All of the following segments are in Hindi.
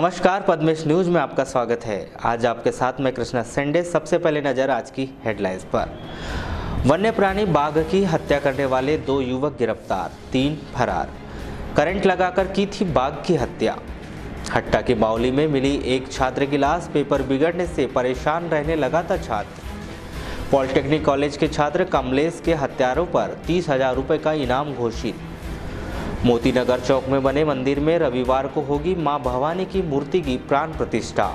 नमस्कार, पद्मेश न्यूज में आपका स्वागत है। आज आपके साथ मैं कृष्णा संडे। सबसे पहले नजर आज की हेडलाइंस पर। वन्य प्राणी बाघ की हत्या करने वाले 2 युवक गिरफ्तार, 3 फरार। करंट लगाकर की थी बाघ की हत्या। हट्टा की बावली में मिली एक छात्र की लाश। पेपर बिगड़ने से परेशान रहने लगा था छात्र। पॉलिटेक्निक कॉलेज के छात्र कमलेश के हत्यारों पर 30,000 रुपये का इनाम घोषित। मोतीनगर चौक में बने मंदिर में रविवार को होगी मां भवानी की मूर्ति की प्राण प्रतिष्ठा।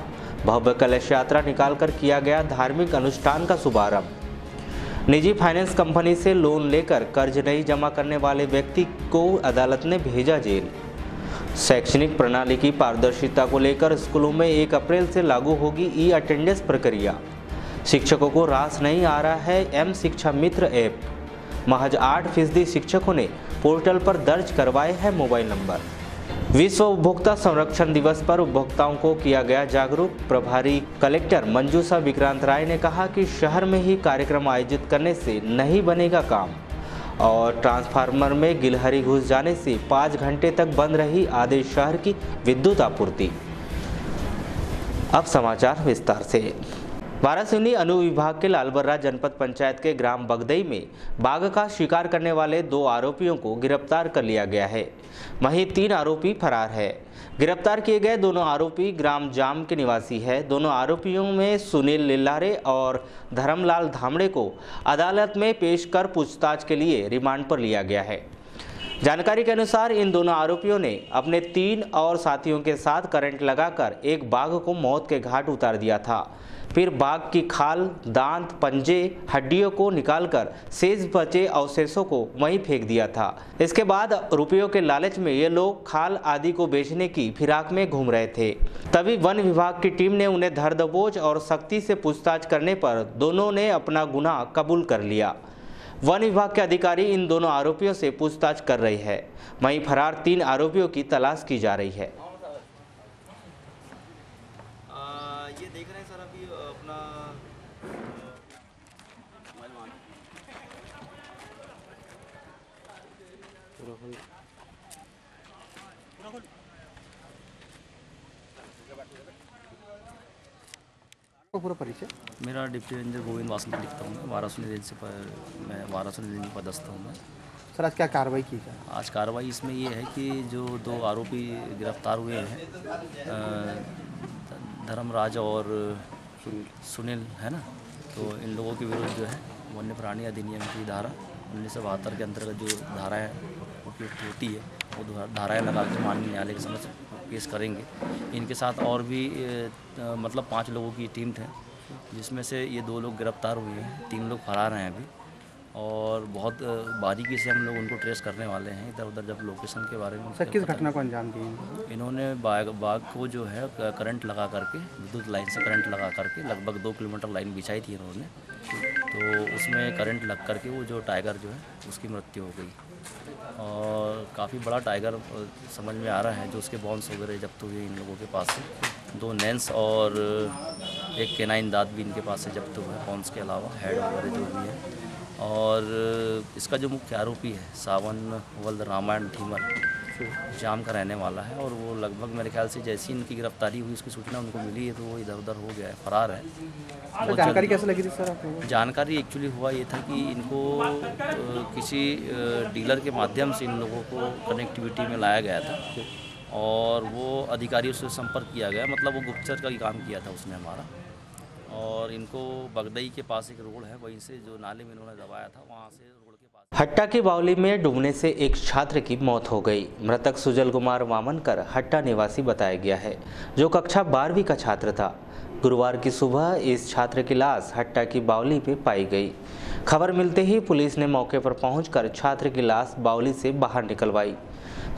भव्य कलश यात्रा निकालकर किया गया धार्मिक अनुष्ठान का शुभारंभ। निजी फाइनेंस कंपनी से लोन लेकर कर्ज नहीं जमा करने वाले व्यक्ति को अदालत ने भेजा जेल। शैक्षणिक प्रणाली की पारदर्शिता को लेकर स्कूलों में 1 अप्रैल से लागू होगी ई-अटेंडेंस प्रक्रिया। शिक्षकों को रास नहीं आ रहा है एम शिक्षा मित्र ऐप। महज 8% शिक्षकों ने पोर्टल पर दर्ज करवाए हैं मोबाइल नंबर। विश्व उपभोक्ता संरक्षण दिवस पर उपभोक्ताओं को किया गया जागरूक। प्रभारी कलेक्टर मंजूषा विक्रांत राय ने कहा कि शहर में ही कार्यक्रम आयोजित करने से नहीं बनेगा काम। और ट्रांसफार्मर में गिलहरी घुस जाने से 5 घंटे तक बंद रही आधे शहर की विद्युत आपूर्ति। अब समाचार विस्तार से। वारासिवनी अनुविभाग के लालबर्रा जनपद पंचायत के ग्राम बगदई में बाघ का शिकार करने वाले 2 आरोपियों को गिरफ्तार कर लिया गया है। वहीं 3 आरोपी फरार है। गिरफ्तार किए गए दोनों आरोपी ग्राम जाम के निवासी है। दोनों आरोपियों में सुनील लिल्लारे और धर्मलाल धामड़े को अदालत में पेश कर पूछताछ के लिए रिमांड पर लिया गया है। जानकारी के अनुसार इन दोनों आरोपियों ने अपने 3 और साथियों के साथ करंट लगाकर एक बाघ को मौत के घाट उतार दिया था। फिर बाघ की खाल, दांत, पंजे, हड्डियों को निकालकर शेष बचे अवशेषों को वहीं फेंक दिया था। इसके बाद रुपयों के लालच में ये लोग खाल आदि को बेचने की फिराक में घूम रहे थे। तभी वन विभाग की टीम ने उन्हें धर दबोच और सख्ती से पूछताछ करने पर दोनों ने अपना गुनाह कबूल कर लिया। वन विभाग के अधिकारी इन दोनों आरोपियों से पूछताछ कर रही है। वहीं फरार 3 आरोपियों की तलाश की जा रही है। ये देख रहे हैं सर अभी अपना पूरा परिचय। मेरा डिप्टी रेंजर गोविंद वासनिक लिखता हूँ। मैं वारासिवनी रेंज से मैं वारासिवनी रेंज में पदस्थ हूँ। मैं सर आज क्या कार्रवाई की जाए? आज कार्रवाई इसमें ये है कि जो 2 आरोपी गिरफ्तार हुए हैं, धर्मराज और सुनील है ना, तो इन लोगों के विरुद्ध जो है वन्य प्राणी अधिनियम की धारा 1972 के अंतर्गत जो धाराएँ उपयुक्त होती है वो धाराएँ लगा के माननीय न्यायालय के समक्ष पेश करेंगे। इनके साथ और भी मतलब 5 लोगों की टीम थे, जिसमें से ये 2 लोग गिरफ्तार हुए हैं, 3 लोग फरार हैं अभी। और बहुत बारीकी से हम लोग उनको ट्रेस करने वाले हैं इधर उधर जब लोकेशन के बारे में। सर किस घटना को अंजाम दिए? इन्होंने बाघ को जो है करंट लगा करके, विद्युत लाइन से करंट लगा करके लगभग 2 किलोमीटर लाइन बिछाई थी इन्होंने, तो उसमें करंट लग करके वो जो टाइगर जो है उसकी मृत्यु हो गई। और काफ़ी बड़ा टाइगर समझ में आ रहा है। जो उसके बॉन्स वगैरह जब्त हुए इन लोगों के पास से 2 नैंस और एक केनाइन दांत भी इनके पास से जब्त हुआ है, बॉन्स के अलावा हेड वगैरह जो भी है। और इसका जो मुख्य आरोपी है सावन वल्द रामायण धीमर जाम का रहने वाला है। और वो लगभग मेरे ख्याल से जैसी इनकी गिरफ्तारी हुई उसकी सूचना उनको मिली है तो वो इधर उधर हो गया है, फरार है। तो जानकारी कैसे लगी थी सर आपको? जानकारी एक्चुअली हुआ ये था कि इनको किसी डीलर के माध्यम से इन लोगों को कनेक्टिविटी में लाया गया था और वो अधिकारियों से संपर्क किया गया, मतलब वो गुप्तचर का ही काम किया था उसने हमारा। और इनको बगदई के पास एक रोड है, वहीं से जो नाले में इन्होंने दबाया था वहाँ से रोड के पास। हट्टा की बावली में डूबने से एक छात्र की मौत हो गई। मृतक सुजल कुमार वामनकर हट्टा निवासी बताया गया है, जो कक्षा 12वीं का छात्र था। गुरुवार की सुबह इस छात्र की लाश हट्टा की बावली पे पाई गई। खबर मिलते ही पुलिस ने मौके पर पहुंचकर छात्र की लाश बावली से बाहर निकलवाई।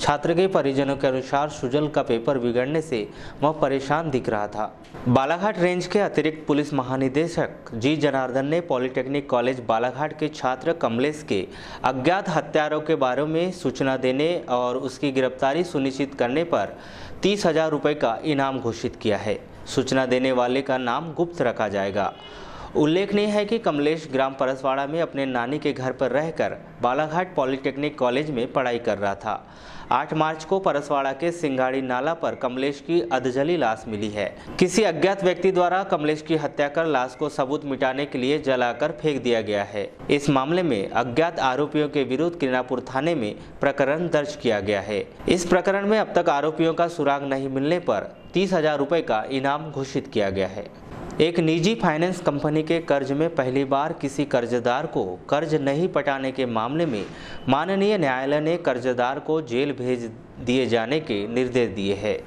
छात्र के परिजनों के अनुसार सुजल का पेपर बिगड़ने से वह परेशान दिख रहा था। बालाघाट रेंज के अतिरिक्त पुलिस महानिदेशक जी जनार्दन ने पॉलिटेक्निक कॉलेज बालाघाट के छात्र कमलेश के अज्ञात हत्यारों के बारे में सूचना देने और उसकी गिरफ्तारी सुनिश्चित करने पर 30,000 रुपये का इनाम घोषित किया है। सूचना देने वाले का नाम गुप्त रखा जाएगा। उल्लेखनीय है कि कमलेश ग्राम परसवाड़ा में अपने नानी के घर पर रहकर बालाघाट पॉलिटेक्निक कॉलेज में पढ़ाई कर रहा था। 8 मार्च को परसवाड़ा के सिंघाड़ी नाला पर कमलेश की अधजली लाश मिली है। किसी अज्ञात व्यक्ति द्वारा कमलेश की हत्या कर लाश को सबूत मिटाने के लिए जलाकर फेंक दिया गया है। इस मामले में अज्ञात आरोपियों के विरुद्ध किरनापुर थाने में प्रकरण दर्ज किया गया है। इस प्रकरण में अब तक आरोपियों का सुराग नहीं मिलने पर 30,000 रुपये का इनाम घोषित किया गया है। एक निजी फाइनेंस कंपनी के कर्ज में पहली बार किसी कर्जदार को कर्ज नहीं पटाने के मामले में माननीय न्यायालय ने कर्जदार को जेल भेज दिए जाने के निर्देश दिए हैं।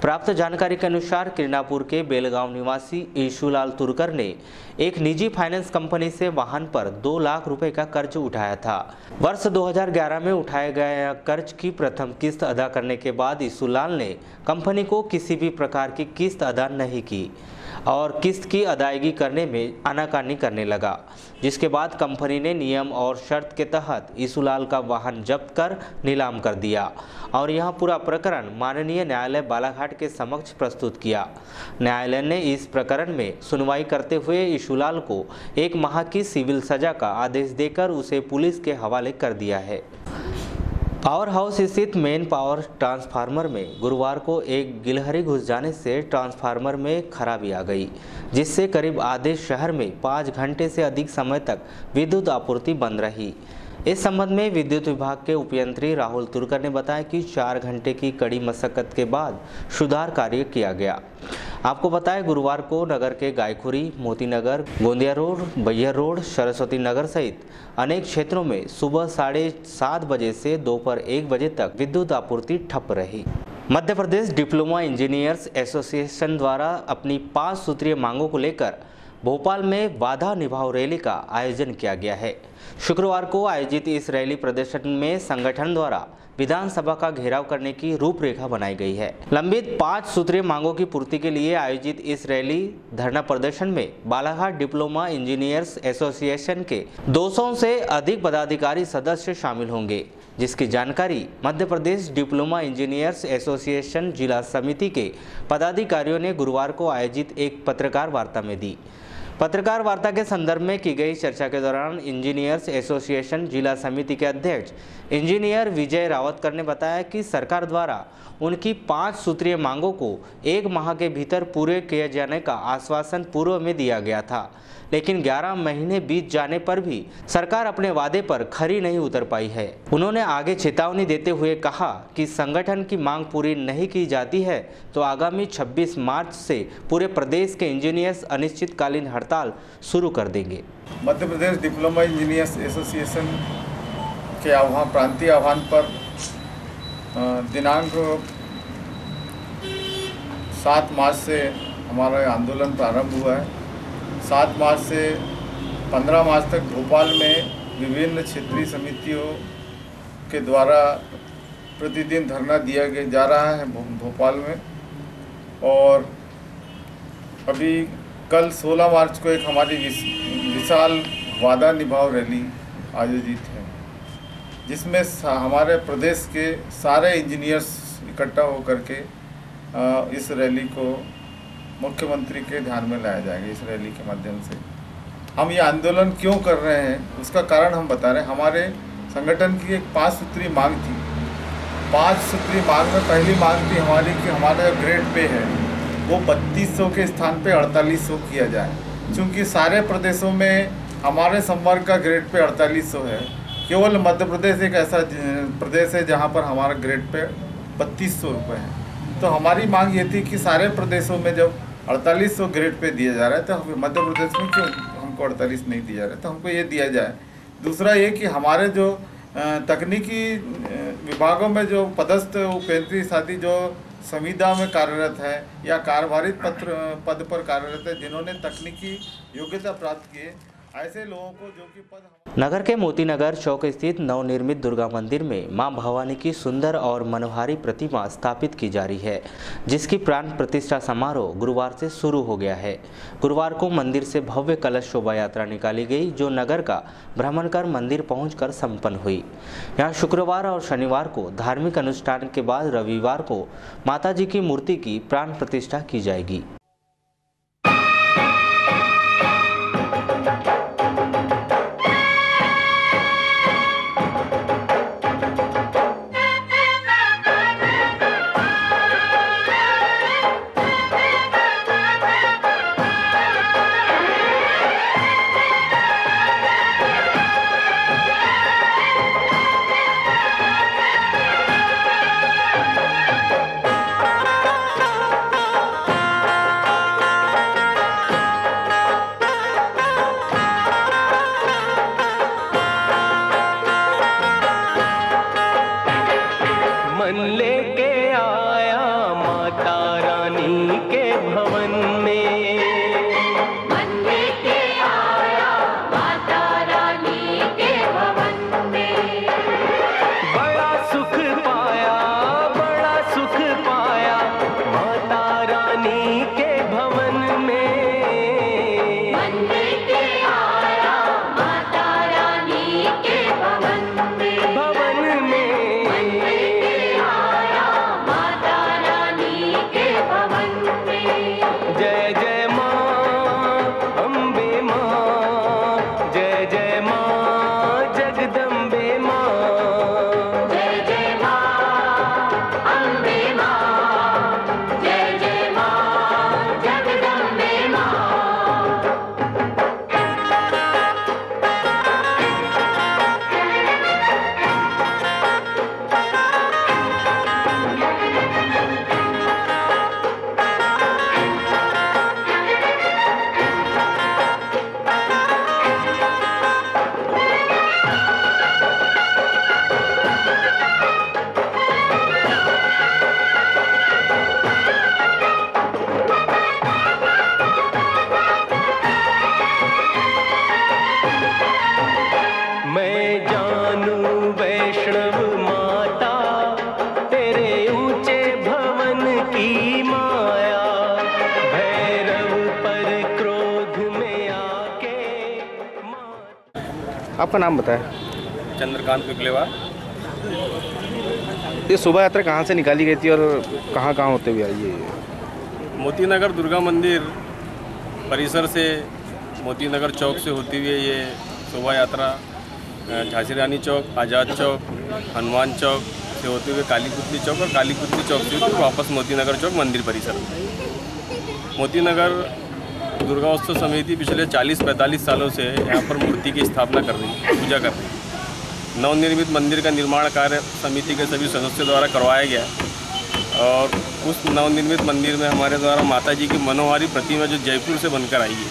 प्राप्त जानकारी के अनुसार किरनापुर के बेलगांव निवासी ईशुलाल तुरकर ने एक निजी फाइनेंस कंपनी से वाहन पर 2 लाख रुपए का कर्ज उठाया था। वर्ष 2011 में उठाए गए कर्ज की प्रथम किस्त अदा करने के बाद ईशुलाल ने कंपनी को किसी भी प्रकार की किस्त अदा नहीं की और किस्त की अदायगी करने में आनाकानी करने लगा, जिसके बाद कंपनी ने नियम और शर्त के तहत ईशुलाल का वाहन जब्त कर नीलाम कर दिया और यह पूरा प्रकरण माननीय न्यायालय बालाघाट के समक्ष प्रस्तुत किया। न्यायालय ने इस प्रकरण में सुनवाई करते हुए ईशुलाल को 1 माह की सिविल सजा का आदेश देकर उसे पुलिस के हवाले कर दिया है। पावर हाउस स्थित मेन पावर ट्रांसफार्मर में गुरुवार को एक गिलहरी घुस जाने से ट्रांसफार्मर में खराबी आ गई, जिससे करीब आधे शहर में 5 घंटे से अधिक समय तक विद्युत आपूर्ति बंद रही। इस संबंध में विद्युत विभाग के उपयंत्री राहुल तुरकर ने बताया कि 4 घंटे की कड़ी मशक्कत के बाद सुधार कार्य किया गया। आपको बताएं, गुरुवार को नगर के गायखुरी, मोती नगर, गोंदिया रोड, बैयर रोड, सरस्वती नगर सहित अनेक क्षेत्रों में सुबह 7:30 बजे से दोपहर 1 बजे तक विद्युत आपूर्ति ठप रही। Madhya Pradesh diploma engineers association द्वारा अपनी 5 सूत्रीय मांगों को लेकर भोपाल में वादा निभाओ रैली का आयोजन किया गया है। शुक्रवार को आयोजित इस रैली प्रदर्शन में संगठन द्वारा विधानसभा का घेराव करने की रूपरेखा बनाई गई है। लंबित 5 सूत्रीय मांगों की पूर्ति के लिए आयोजित इस रैली धरना प्रदर्शन में बालाघाट डिप्लोमा इंजीनियर्स एसोसिएशन के 200 से अधिक पदाधिकारी सदस्य शामिल होंगे, जिसकी जानकारी Madhya Pradesh diploma engineers association जिला समिति के पदाधिकारियों ने गुरुवार को आयोजित एक पत्रकार वार्ता में दी। पत्रकार वार्ता के संदर्भ में की गई चर्चा के दौरान इंजीनियर्स एसोसिएशन जिला समिति के अध्यक्ष इंजीनियर विजय रावतकर ने बताया कि सरकार द्वारा उनकी 5 सूत्रीय मांगों को 1 माह के भीतर पूरे किए जाने का आश्वासन पूर्व में दिया गया था, लेकिन 11 महीने बीत जाने पर भी सरकार अपने वादे पर खरी नहीं उतर पाई है। उन्होंने आगे चेतावनी देते हुए कहा कि संगठन की मांग पूरी नहीं की जाती है तो आगामी 26 मार्च से पूरे प्रदेश के इंजीनियर्स अनिश्चितकालीन हड़ताल शुरू कर देंगे। Madhya Pradesh diploma engineers association के आह्वान प्रांतीय आह्वान पर दिनांक 7 मार्च से हमारा आंदोलन प्रारंभ हुआ है। 7 मार्च से 15 मार्च तक भोपाल में विभिन्न क्षेत्रीय समितियों के द्वारा प्रतिदिन धरना दिया जा रहा है भोपाल में। और अभी कल 16 मार्च को एक हमारी विशाल वादा निभाओ रैली आयोजित है, जिसमें हमारे प्रदेश के सारे इंजीनियर्स इकट्ठा होकर के इस रैली को मुख्यमंत्री के ध्यान में लाया जाएगा। इस रैली के माध्यम से हम ये आंदोलन क्यों कर रहे हैं उसका कारण हम बता रहे हैं। हमारे संगठन की एक 5 सूत्री मांग थी। 5 सूत्री मांग में पहली मांग थी हमारी कि हमारा ग्रेड पे है वो 3200 के स्थान पे 4800 किया जाए, क्योंकि सारे प्रदेशों में हमारे संवर्ग का ग्रेड पे 4800 है। केवल मध्य प्रदेश एक ऐसा प्रदेश है जहाँ पर हमारा ग्रेड पे 3200 रुपये है। तो हमारी मांग ये थी कि सारे प्रदेशों में जब 4800 ग्रेड पे दिया जा रहा है तो मध्य प्रदेश में क्यों हमको 48 नहीं दिया जा रहा है, तो हमको ये दिया जाए। दूसरा ये कि हमारे जो तकनीकी विभागों में जो पदस्थ उपयंत्री साथी जो संविदा में कार्यरत है या कार्यभारित पद पर कार्यरत है, जिन्होंने तकनीकी योग्यता प्राप्त की है, ऐसे लोगों को जो कि पद। नगर के मोती नगर चौक स्थित नवनिर्मित दुर्गा मंदिर में मां भवानी की सुंदर और मनोहारी प्रतिमा स्थापित की जा रही है, जिसकी प्राण प्रतिष्ठा समारोह गुरुवार से शुरू हो गया है। गुरुवार को मंदिर से भव्य कलश शोभा यात्रा निकाली गई, जो नगर का भ्रमण कर मंदिर पहुंचकर संपन्न हुई। यहां शुक्रवार और शनिवार को धार्मिक अनुष्ठान के बाद रविवार को माताजी की मूर्ति की प्राण प्रतिष्ठा की जाएगी। आपका नाम बताएं। चंद्रकांत पिपलेवार। ये शोभा यात्रा कहाँ से निकाली गई थी और कहाँ कहाँ होते हुए आई है? मोती नगर दुर्गा मंदिर परिसर से, मोती नगर चौक से होती हुई ये शोभा यात्रा झांसी रानी चौक, आज़ाद चौक, हनुमान चौक से होते हुए काली पुतली चौक और काली पुतली चौक से होते हुए वापस मोती नगर चौक मंदिर परिसर। मोती नगर दुर्गा उत्सव समिति पिछले 40-45 सालों से यहाँ पर मूर्ति की स्थापना कर रही है, पूजा कर रही है। नवनिर्मित मंदिर का निर्माण कार्य समिति के सभी सदस्यों द्वारा करवाया गया और उस नवनिर्मित मंदिर में हमारे द्वारा माता जी की मनोहारी प्रतिमा जो जयपुर से बनकर आई है,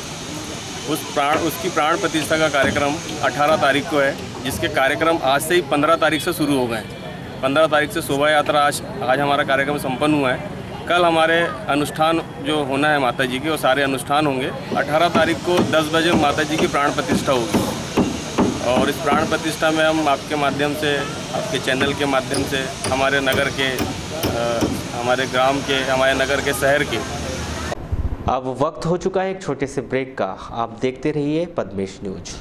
उसकी प्राण प्रतिष्ठा का कार्यक्रम 18 तारीख को है, जिसके कार्यक्रम आज से ही 15 तारीख से शुरू हो गए हैं। 15 तारीख से शोभा यात्रा आज हमारा कार्यक्रम संपन्न हुआ है। कल हमारे अनुष्ठान जो होना है माता जी के, वो सारे अनुष्ठान होंगे। 18 तारीख को 10 बजे माता जी की प्राण प्रतिष्ठा होगी और इस प्राण प्रतिष्ठा में हम आपके माध्यम से, आपके चैनल के माध्यम से हमारे नगर के, हमारे ग्राम के, हमारे नगर के, शहर के। अब वक्त हो चुका है एक छोटे से ब्रेक का। आप देखते रहिए पद्मेश न्यूज।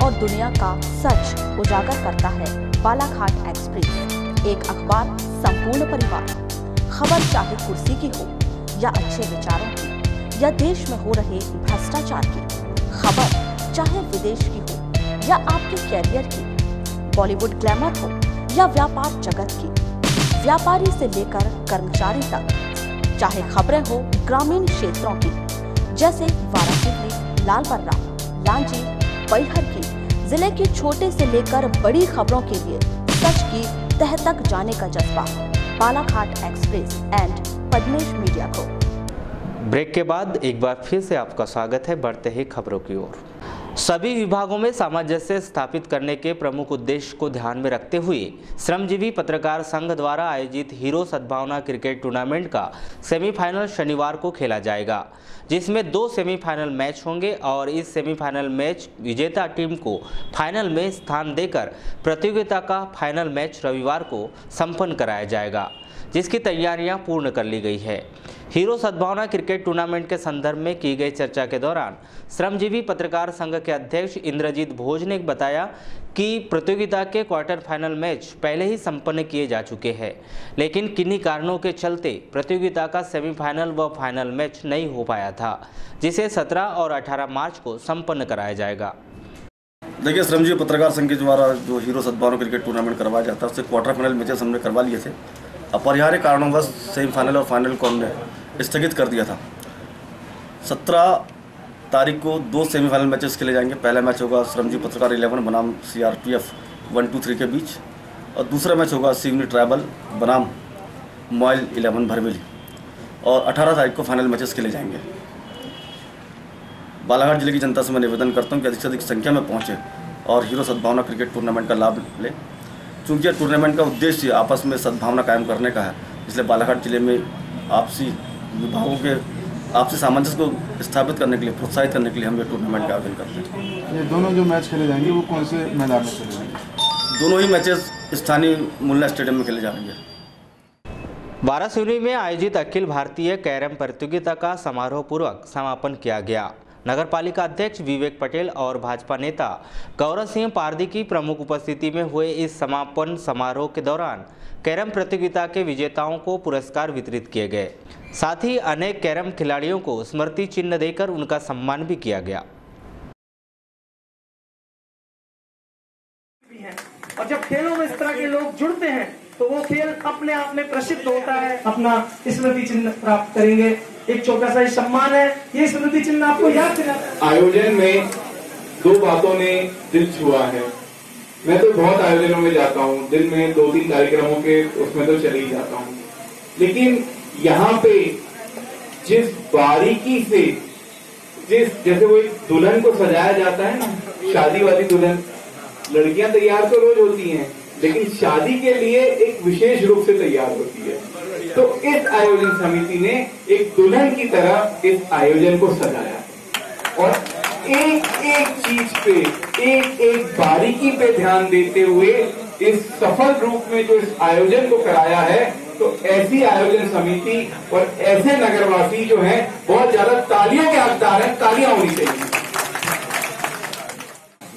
और दुनिया का सच उजागर करता है बालाघाट एक्सप्रेस, एक अखबार संपूर्ण परिवार। खबर चाहे कुर्सी की हो या अच्छे विचारों की या देश में हो रहे भ्रष्टाचार की, खबर चाहे विदेश की हो या आपके कैरियर की, बॉलीवुड ग्लैमर हो या व्यापार जगत की, व्यापारी से लेकर कर्मचारी तक, चाहे खबरें हो ग्रामीण क्षेत्रों की जैसे वाराणसी, लालबर्रा, लांजी, बैहर की, जिले की छोटे से लेकर बड़ी खबरों के लिए सच की तह तक जाने का जज्बा। Balaghat express and Padmesh media को। ब्रेक के बाद एक बार फिर से आपका स्वागत है। बढ़ते ही खबरों की ओर। सभी विभागों में सामंजस्य स्थापित करने के प्रमुख उद्देश्य को ध्यान में रखते हुए श्रमजीवी पत्रकार संघ द्वारा आयोजित हीरो सद्भावना क्रिकेट टूर्नामेंट का सेमीफाइनल शनिवार को खेला जाएगा, जिसमें 2 सेमीफाइनल मैच होंगे और इस सेमीफाइनल मैच विजेता टीम को फाइनल में स्थान देकर प्रतियोगिता का फाइनल मैच रविवार को संपन्न कराया जाएगा, जिसकी तैयारियां पूर्ण कर ली गई है। हीरो सद्भावना क्रिकेट टूर्नामेंट के संदर्भ में की गई चर्चा के दौरान श्रमजीवी पत्रकार संघ के अध्यक्ष इंद्रजीत भोज ने बताया कि प्रतियोगिता के क्वार्टर फाइनल मैच पहले ही संपन्न किए जा चुके हैं, लेकिन किन्हीं कारणों के चलते प्रतियोगिता का सेमीफाइनल व फाइनल मैच नहीं हो पाया था, जिसे 17 और 18 मार्च को संपन्न कराया जाएगा। देखिए, श्रमजीवी पत्रकार संघ के द्वारा जो हीरो सद्भावना क्रिकेट टूर्नामेंट करवाया जाता है, उससे क्वार्टर फाइनल मैचेस हमने करवा लिए थे। अपरिहार्य कारणों से सेमीफाइनल और फाइनल को हमने स्थगित कर दिया था। 17 तारीख को 2 सेमीफाइनल मैचेस खेले जाएंगे। पहला मैच होगा श्रमजीवी पत्रकार 11 बनाम CRPF 1-2-3 के बीच, और दूसरा मैच होगा सिवनी ट्राइबल बनाम मॉयल 11 भरवेली, और 18 तारीख को फाइनल मैचेस खेले जाएंगे। बालाघाट जिले की जनता से मैं निवेदन करता हूँ कि अधिक से अधिक संख्या में पहुँचें और हीरो सद्भावना क्रिकेट टूर्नामेंट का लाभ लें। चूँकि यह टूर्नामेंट का उद्देश्य आपस में सद्भावना कायम करने का है, इसलिए बालाघाट जिले में आपसी विभागों के आपसी सामंजस्य को स्थापित करने के लिए, प्रोत्साहित करने के लिए हम ये टूर्नामेंट का आयोजन करते हैं। ये दोनों जो मैच खेले जाएंगे वो कौन से मैदान में खेले जाएंगे? दोनों ही मैचेस स्थानीय मुल्ला स्टेडियम में खेले जाएंगे। वाराणसी में आयोजित अखिल भारतीय कैरम प्रतियोगिता का समारोह पूर्वक समापन किया गया। नगर पालिका अध्यक्ष विवेक पटेल और भाजपा नेता गौरव सिंह पारदी की प्रमुख उपस्थिति में हुए इस समापन समारोह के दौरान कैरम प्रतियोगिता के विजेताओं को पुरस्कार वितरित किए गए। साथ ही अनेक कैरम खिलाड़ियों को स्मृति चिन्ह देकर उनका सम्मान भी किया गया। और जब खेलों में इस तरह के लोग जुड़ते हैं तो वो खेल अपने आप में प्रसिद्ध होता है, अपना स्मृति चिन्ह प्राप्त करेंगे। एक छोटा सा सम्मान है, ये स्मृति चिन्ह आपको याद दिलाता है। आयोजन में दो बातों ने दिल छुआ है। मैं तो बहुत आयोजनों में जाता हूँ, दिन में 2-3 कार्यक्रमों के उसमें तो चले ही जाता हूँ, लेकिन यहाँ पे जिस बारीकी से जैसे वो एक दुल्हन को सजाया जाता है ना, शादी वाली दुल्हन, लड़कियां तैयार तो रोज होती हैं, लेकिन शादी के लिए एक विशेष रूप से तैयार होती है। तो इस आयोजन समिति ने एक दुल्हन की तरह इस आयोजन को सजाया और एक एक चीज पे, एक एक बारीकी पे ध्यान देते हुए इस सफल रूप में जो इस आयोजन को कराया है। तो ऐसी आयोजन समिति और ऐसे नगरवासी जो हैं बहुत ज्यादा तालियों के हकदार हैं, तालियां होनी चाहिए।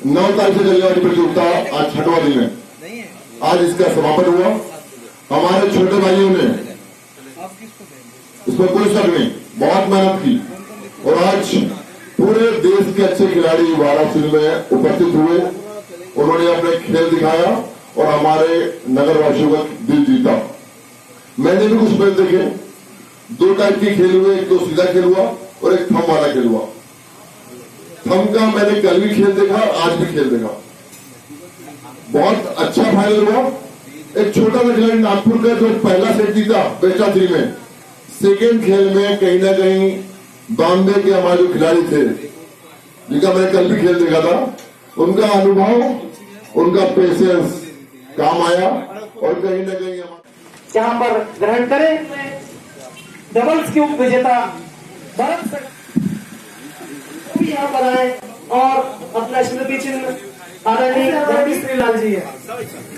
9 तारीख से चलने वाली प्रतियोगिता आज 6वां दिन है। आज इसका समापन हुआ। हमारे छोटे भाइयों ने इसमें कोई शक नहीं, बहुत मेहनत की और आज पूरे देश के अच्छे खिलाड़ी वाराणसी में उपस्थित हुए। उन्होंने अपने खेल दिखाया और हमारे नगरवासियों का दिल जीता। मैंने भी कुछ मैच देखे, 2 टाइप के खेल हुए, एक तो सीधा खेल हुआ और एक थम वाला खेल हुआ। थम का मैंने कल भी खेल देखा, आज भी खेल देखा, बहुत अच्छा फाइनल हुआ। एक छोटा सा खिलाड़ी नागपुर का जो पहला सेट जीता बेस्ट ऑफ 3 में, सेकेंड खेल में कहीं ना कहीं बॉम्बे के हमारे जो खिलाड़ी थे, जिनका मैंने कल भी खेल देखा था, उनका अनुभव, उनका पेशेंस काम आया और कहीं ना कहीं यहाँ पर ग्रहण करें डबल्स के उप विजेता भरत भी यहाँ पर आए और अपना स्मृति चिन्ह आदरणीय रवि श्रीलाल जी है।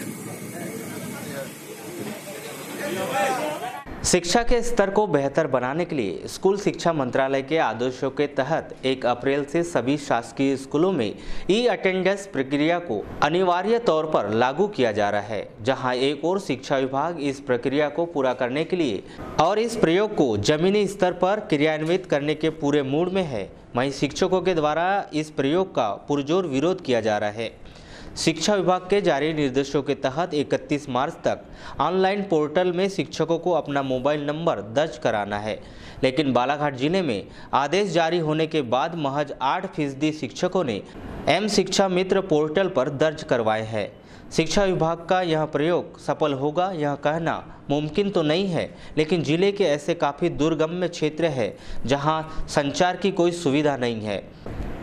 शिक्षा के स्तर को बेहतर बनाने के लिए स्कूल शिक्षा मंत्रालय के आदेशों के तहत 1 अप्रैल से सभी शासकीय स्कूलों में ई-अटेंडेंस प्रक्रिया को अनिवार्य तौर पर लागू किया जा रहा है, जहां एक और शिक्षा विभाग इस प्रक्रिया को पूरा करने के लिए और इस प्रयोग को जमीनी स्तर पर क्रियान्वित करने के पूरे मूड में है। वहीं शिक्षकों के द्वारा इस प्रयोग का पुरजोर विरोध किया जा रहा है। शिक्षा विभाग के जारी निर्देशों के तहत 31 मार्च तक ऑनलाइन पोर्टल में शिक्षकों को अपना मोबाइल नंबर दर्ज कराना है, लेकिन बालाघाट जिले में आदेश जारी होने के बाद महज 8% शिक्षकों ने एम शिक्षा मित्र पोर्टल पर दर्ज करवाए हैं। शिक्षा विभाग का यह प्रयोग सफल होगा यह कहना मुमकिन तो नहीं है, लेकिन जिले के ऐसे काफ़ी दुर्गम्य क्षेत्र है जहां संचार की कोई सुविधा नहीं है।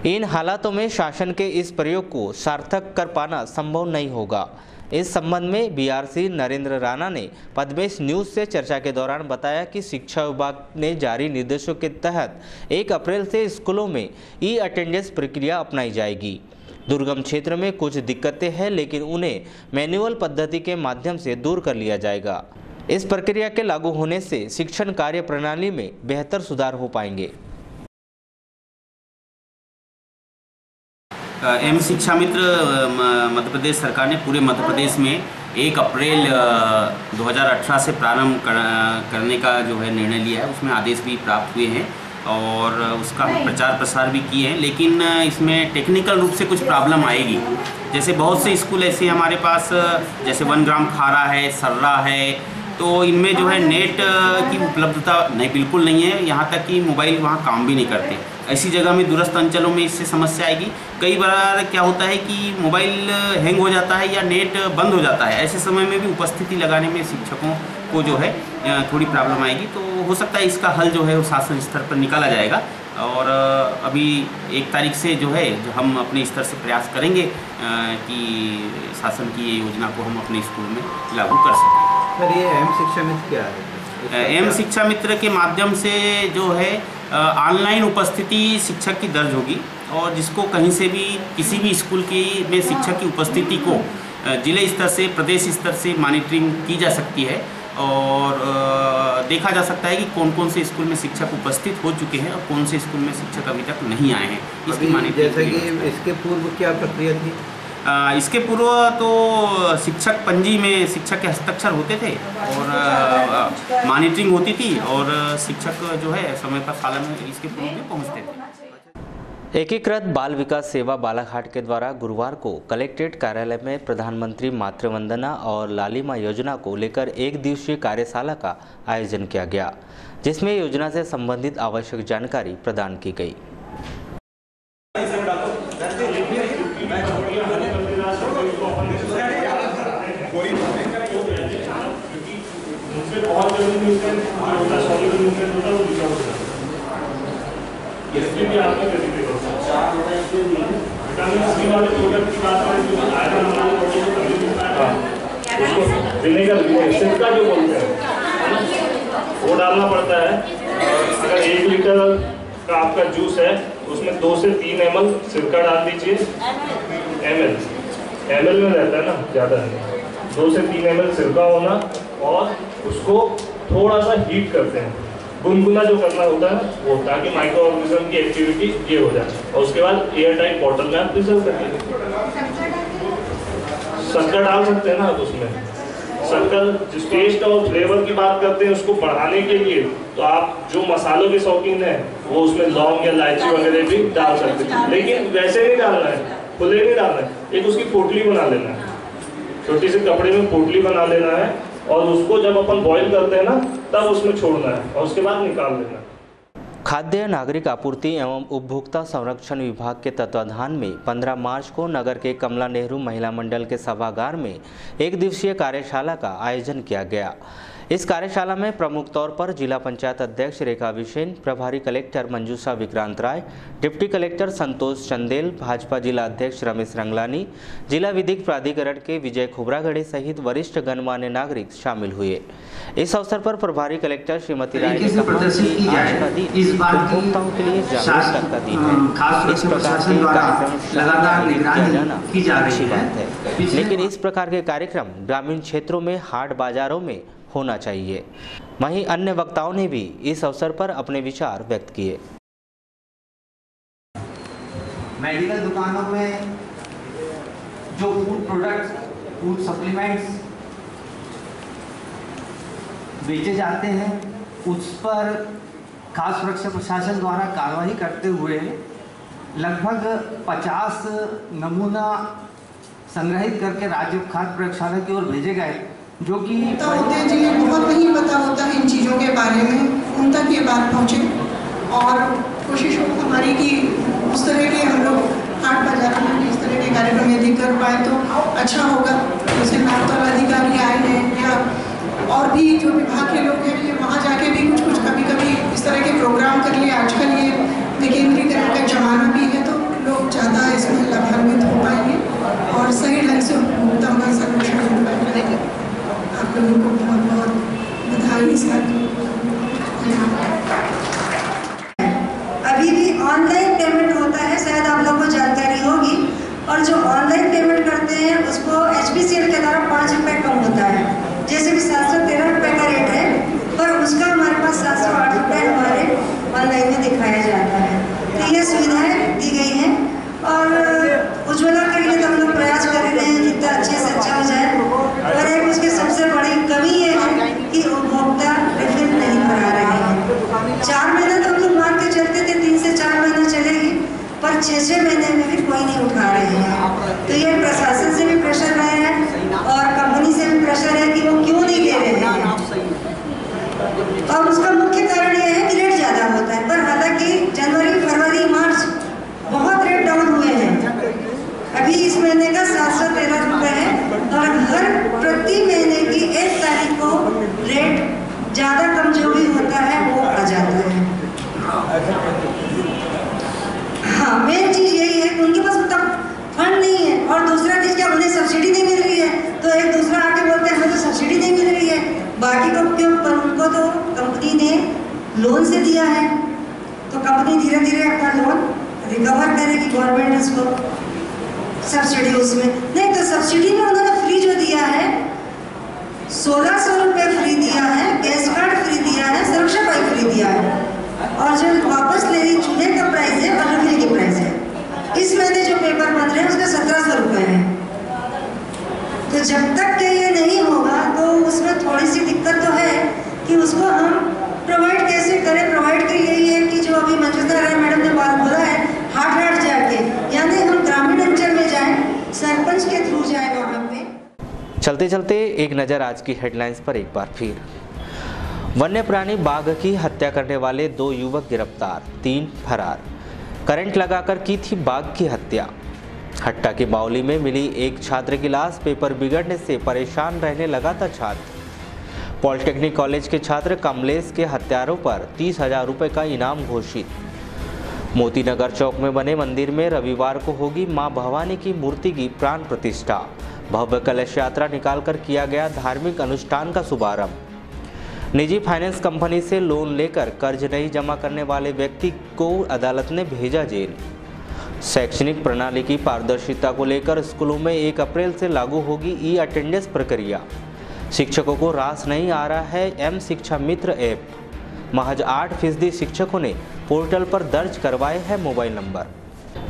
इन हालातों में शासन के इस प्रयोग को सार्थक कर पाना संभव नहीं होगा। इस संबंध में बीआरसी नरेंद्र राणा ने पद्मेश न्यूज से चर्चा के दौरान बताया कि शिक्षा विभाग ने जारी निर्देशों के तहत 1 अप्रैल से स्कूलों में ई-अटेंडेंस प्रक्रिया अपनाई जाएगी। दुर्गम क्षेत्र में कुछ दिक्कतें हैं, लेकिन उन्हें मैनुअल पद्धति के माध्यम से दूर कर लिया जाएगा। इस प्रक्रिया के लागू होने से शिक्षण कार्य प्रणाली में बेहतर सुधार हो पाएंगे। एम शिक्षा मित्र मध्य प्रदेश सरकार ने पूरे मध्य प्रदेश में 1 अप्रैल 2018 से प्रारंभ करने का जो है निर्णय लिया है। उसमें आदेश भी प्राप्त हुए हैं और उसका प्रचार प्रसार भी किए हैं, लेकिन इसमें टेक्निकल रूप से कुछ प्रॉब्लम आएगी। जैसे बहुत से स्कूल ऐसे हमारे पास, जैसे 1 ग्राम खारा है, सर्रा है, तो इनमें जो है नेट की उपलब्धता नहीं, बिल्कुल नहीं है। यहाँ तक कि मोबाइल वहाँ काम भी नहीं करते। ऐसी जगह में दूरस्थ अंचलों में इससे समस्या आएगी। कई बार क्या होता है कि मोबाइल हैंग हो जाता है या नेट बंद हो जाता है। ऐसे समय में भी उपस्थिति लगाने में शिक्षकों को जो है थोड़ी प्रॉब्लम आएगी। तो हो सकता है इसका हल जो है वो शासन स्तर पर निकाला जाएगा और अभी 1 तारीख से जो है जो हम अपने स्तर से प्रयास करेंगे कि शासन की ये योजना को हम अपने स्कूल में लागू कर सकें। सर, ये एम शिक्षा मित्र क्या है? एम शिक्षा मित्र के माध्यम से जो है ऑनलाइन उपस्थिति शिक्षक की दर्ज होगी और जिसको कहीं से भी किसी भी स्कूल की में शिक्षक की उपस्थिति को जिले स्तर से प्रदेश स्तर से मॉनिटरिंग की जा सकती है और देखा जा सकता है कि कौन कौन से स्कूल में शिक्षक उपस्थित हो चुके हैं और कौन से स्कूल में शिक्षक अभी तक नहीं आए हैं। इसकी मॉनिटरिंग जैसे कि इसके पूर्व क्या प्रक्रिया थी? इसके पूर्व तो शिक्षक पंजी में शिक्षक के हस्ताक्षर होते थे और मॉनिटरिंग होती थी और शिक्षक जो है समय पर शाला में इसके पूर्व में पहुँचते थे। एकीकृत बाल विकास सेवा बालाघाट के द्वारा गुरुवार को कलेक्ट्रेट कार्यालय में प्रधानमंत्री मातृ वंदना और लालिमा योजना को लेकर एक दिवसीय कार्यशाला का आयोजन किया गया, जिसमें योजना से संबंधित आवश्यक जानकारी प्रदान की गई। इसके भी आपको सिरका जो बोलते हैं वो डालना पड़ता है। अगर 1 लीटर का आपका जूस है उसमें 2 से 3 ml सिरका डाल दीजिए। ml में रहता है ना, ज़्यादा नहीं। 2 से 3 ml सिरका होना और उसको थोड़ा सा हीट करते हैं, गुनगुना जो करना होता है वो, ताकि माइक्रो ऑर्गेनिज्म की एक्टिविटी ये हो जाए। और उसके बाद एयर टाइट बॉटल में आप प्रिजर्व करेंगे। शक्कर डाल सकते हैं ना आप उसमें। शक्कर जिस टेस्ट और फ्लेवर की बात करते हैं उसको बढ़ाने के लिए तो आप जो मसालों के शौकीन हैं वो उसमें लौंग या इलायची वगैरह भी डाल सकते हैं, लेकिन वैसे नहीं डालना है, खुले नहीं डालना है। एक उसकी पोटली बना लेना है, छोटी सी कपड़े में पोटली बना लेना है और उसको जब अपन बॉईल करते हैं ना तब उसमें छोड़ना है और उसके बाद निकाल लेना है। खाद्य नागरिक आपूर्ति एवं उपभोक्ता संरक्षण विभाग के तत्वाधान में 15 मार्च को नगर के कमला नेहरू महिला मंडल के सभागार में एक दिवसीय कार्यशाला का आयोजन किया गया। इस कार्यशाला में प्रमुख तौर पर जिला पंचायत अध्यक्ष रेखा विशेन, प्रभारी कलेक्टर मंजूषा विक्रांत राय, डिप्टी कलेक्टर संतोष चंदेल, भाजपा जिला अध्यक्ष रमेश रंगलानी, जिला विधिक प्राधिकरण के विजय खुबरागढ़े सहित वरिष्ठ गणमान्य नागरिक शामिल हुए। इस अवसर पर प्रभारी कलेक्टर श्रीमती राय ने कहा कि आज का दिन उपभोक्ताओं के लिए जागरूकता का दिन है। इस प्रकार के कार्यक्रम लगातार निगरानी की जा रही है, लेकिन इस प्रकार के कार्यक्रम ग्रामीण क्षेत्रों में हाट बाजारों में होना चाहिए। वहीं अन्य वक्ताओं ने भी इस अवसर पर अपने विचार व्यक्त किए। मेडिकल दुकानों में जो फूड प्रोडक्ट्स, फूड सप्लीमेंट्स बेचे जाते हैं उस पर खाद्य सुरक्षा प्रशासन द्वारा कार्रवाई करते हुए लगभग 50 नमूना संग्रहित करके राज्य खाद्य प्रयोगशाला की ओर भेजे गए, जो कि होते हैं जिन्हें बहुत नहीं पता होता है इन चीज़ों के बारे में, उन तक ये बात पहुँचे। और कोशिश हो हमारी कि उस तरह के हम लोग हाट बाजार में इस तरह के कार्यक्रम यदि कर पाए तो अच्छा होगा। जैसे नामतौल अधिकारी आए हैं या और भी जो विभाग के लोग हैं, ये वहाँ जाके भी कुछ कभी इस तरह के प्रोग्राम कर लिए। आजकल ये विकेंद्रीकरण का जमाना भी है तो लोग ज़्यादा इसमें लाभान्वित हो पाएंगे और सही ढंग से उपभोक्ताओं का संरक्षण हो पाएगा। आप लोगों को बहुत बहुत बधाई। अभी भी ऑनलाइन पेमेंट होता है, शायद आप लोगों को जानकारी होगी। और जो ऑनलाइन पेमेंट करते हैं उसको HPCL के द्वारा 5 रुपये कम होता है। जैसे भी 713 रुपये का रेट है, पर उसका हमारे पास 708 रुपये हमारे ऑनलाइन में दिखाया जाता है। तो ये सुविधाएं दी गई हैं और उज्ज्वला के लिए तो हम लोग प्रयास कर रहे हैं जितना अच्छे से अच्छा हो जाए। और एक उसकी सबसे बड़ी कमी ये है कि उपभोक्ता रिफिल नहीं करा रहे हैं। 4 महीने तो हम लोग मान के चलते थे, 3 से 4 महीना चलेगी, पर 6-6 महीने में भी कोई नहीं उठा रहे हैं। तो ये प्रशासन से भी प्रेशर रहे हैं और कंपनी से भी प्रेशर है कि वो क्यों नहीं दे रहे हैं। और उसका मुख्य कारण ये है कि रेट ज़्यादा होता है, पर हालांकि जनवरी, फरवरी, मार्च बहुत रेट डाउन हुए हैं। अभी इस महीने का 713 रुपये है और हर प्रति महीने की 1 तारीख को रेट ज़्यादा कम जो भी होता है वो आ जाता है। हाँ, मेन चीज़ यही है कि उनके पास उतना फंड नहीं है। और दूसरा चीज़ क्या, उन्हें सब्सिडी नहीं मिल रही है तो एक दूसरा आके बोलते हैं हमें तो सब्सिडी नहीं मिल रही है। बाकी को क्यों, पर उनको तो कंपनी ने लोन से दिया है, तो कंपनी धीरे धीरे अपना लोन रिकवर करेगी। गवर्नमेंट उसको सब्सिडी उसमें नहीं, तो सब्सिडी में उन्होंने फ्री जो दिया है 1600 रुपये फ्री दिया है, गैस कार्ड फ्री दिया है, सुरक्षा पाइप फ्री दिया है। और जो वापस ले रही चूल्हे का प्राइस है और रिफिल की प्राइस है, इस महीने जो पेपर बन रहे हैं उसका 1700 रुपये है। तो जब तक के ये नहीं होगा तो उसमें थोड़ी सी दिक्कत तो है कि उसको हम प्रोवाइड कैसे करें। प्रोवाइड के यही है कि जो अभी मंजूता राय मैडम ने बात बोला है, हाट चलते चलते एक नज़र आज की हेडलाइंस पर एक बार फिर। वन्य प्राणी बाघ की हत्या करने वाले 2 युवक गिरफ्तार, 3 फरार। करंट लगाकर की थी बाघ की हत्या। हट्टा की बावली में मिली एक छात्र की लाश, पेपर बिगड़ने से परेशान रहने लगा था छात्र। पॉलिटेक्निक कॉलेज के छात्र कमलेश के हत्यारों पर 30,000 रुपये का इनाम घोषित। मोतीनगर चौक में बने मंदिर में रविवार को होगी मां भवानी की मूर्ति की प्राण प्रतिष्ठा। भव्य कलश यात्रा निकालकर किया गया धार्मिक अनुष्ठान का शुभारंभ। निजी फाइनेंस कंपनी से लोन लेकर कर्ज नहीं जमा करने वाले व्यक्ति को अदालत ने भेजा जेल। शैक्षणिक प्रणाली की पारदर्शिता को लेकर स्कूलों में 1 अप्रैल से लागू होगी ई-अटेंडेंस प्रक्रिया। शिक्षकों को रास नहीं आ रहा है एम शिक्षा मित्र ऐप। महज 8% शिक्षकों ने पोर्टल पर दर्ज करवाए हैं मोबाइल नंबर।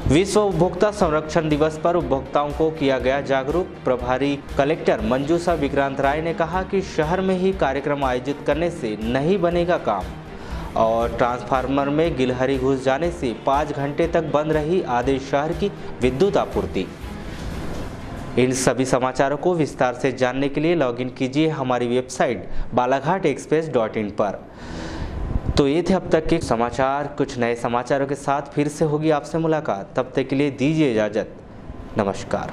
विश्व उपभोक्ता संरक्षण दिवस पर उपभोक्ताओं को किया गया जागरूक। प्रभारी कलेक्टर मंजूषा विक्रांत राय ने कहा कि शहर में ही कार्यक्रम आयोजित करने से नहीं बनेगा काम, और ट्रांसफार्मर में गिलहरी घुस जाने से 5 घंटे तक बंद रही आदेश शहर की विद्युत आपूर्ति। इन सभी समाचारों को विस्तार से जानने के लिए लॉगिन कीजिए हमारी वेबसाइट balaghatexpress.in पर। तो ये थे अब तक के समाचार। कुछ नए समाचारों के साथ फिर से होगी आपसे मुलाकात। तब तक के लिए दीजिए इजाज़त। नमस्कार।